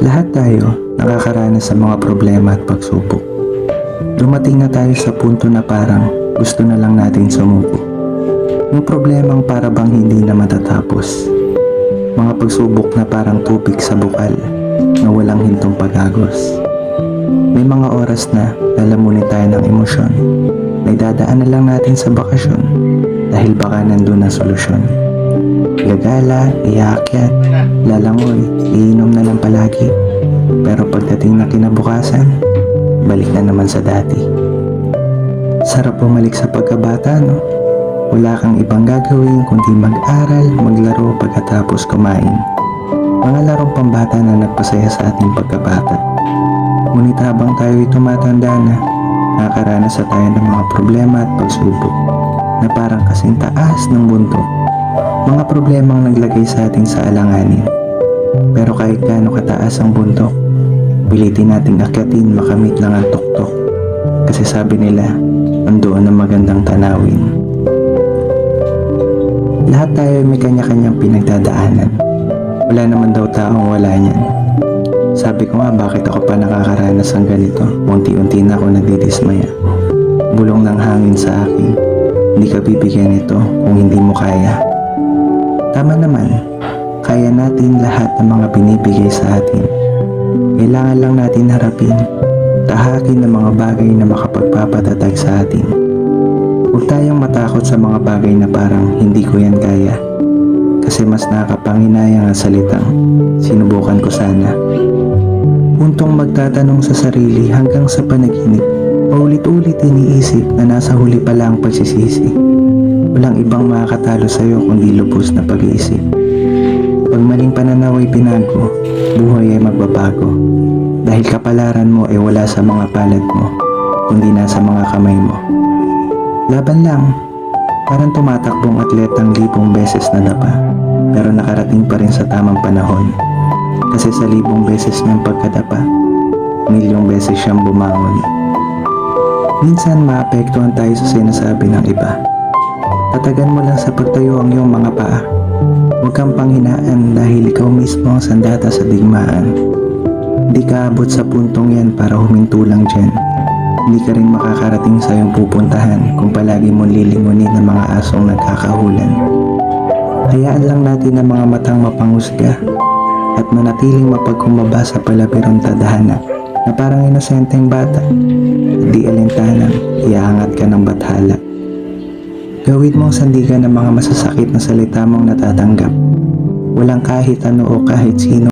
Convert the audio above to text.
Lahat tayo nakakaranas sa mga problema at pagsubok. Dumating na tayo sa punto na parang gusto na lang natin sumuko. Yung problemang para bang hindi na matatapos. Mga pagsubok na parang tubig sa bukal na walang hintong pagagos. May mga oras na lalamunin tayo ng emosyon na idadaan na lang natin sa bakasyon dahil baka nandun ang solusyon. Gagala, iaakyat, lalangoy, iinom na lang palagi. Pero pagdating na kinabukasan, balik na naman sa dati. Sarap bumalik sa pagkabata, no? Wala kang ibang gagawin kundi mag-aral, maglaro pagkatapos kumain. Mga larong pambata na nagpasaya sa ating pagkabata. Ngunit habang tayo'y tumatanda na, nakakaranas na tayo ng mga problema at pagsubok na parang kasing taas ng bundok. Mga problemang naglagay sa atin sa alanganin. Pero kahit gaano kataas ang bundok, pilitin nating akyatin makamit lang ang tuktok. Kasi sabi nila, andoon ang magandang tanawin. Lahat tayo may kanya-kanyang pinagdadaanan. Wala naman daw taong wala niyan. Sabi ko nga, bakit ako pa nakakaranas ng ganito? Unti-unti na ako nadidismaya. Bulong ng hangin sa akin. Hindi ka bibigyan nito kung hindi mo kaya. Tama naman, kaya natin lahat ng mga binibigay sa atin. Kailangan lang natin harapin, tahakin ng mga bagay na makapagpapatatag sa atin. Huwag tayong matakot sa mga bagay na parang hindi ko yan kaya. Kasi mas nakakapanginayang ang salitang, sinubukan ko sana. Puntong magtatanong sa sarili hanggang sa panaginip, paulit-ulit iniisip na nasa huli pala ang pagsisisi. Walang ibang makakatalo sa'yo kundi lubos na pag-iisip. Pag maling pananaw ay pinago, buhay ay magbabago. Dahil kapalaran mo ay wala sa mga palad mo, kundi nasa mga kamay mo. Laban lang, parang tumatakbong atletang libong beses na dapa, pero nakarating pa rin sa tamang panahon. Kasi sa libong beses niyang pagkadapa, milyong beses siyang bumangon. Minsan maapektuhan tayo sa sinasabi ng iba. Tatagan mo lang sa pagtayo ang iyong mga paa. Huwag kang panghinaan dahil ikaw mismo ang sandata sa digmaan. Hindi ka abot sa puntong yan para huminto lang dyan. Hindi ka rin makakarating sa iyong pupuntahan kung palagi mong lilingunin ng mga asong nagkakahulan. Hayaan lang natin ang mga matang mapanghusga at manatiling mapagkumbaba sa palabirong tadhana na parang inosenteng bata. Di alintanang iaangat ka ng bathala. Gawin mong sandigan ng mga masasakit na salita mong natatanggap. Walang kahit ano o kahit sino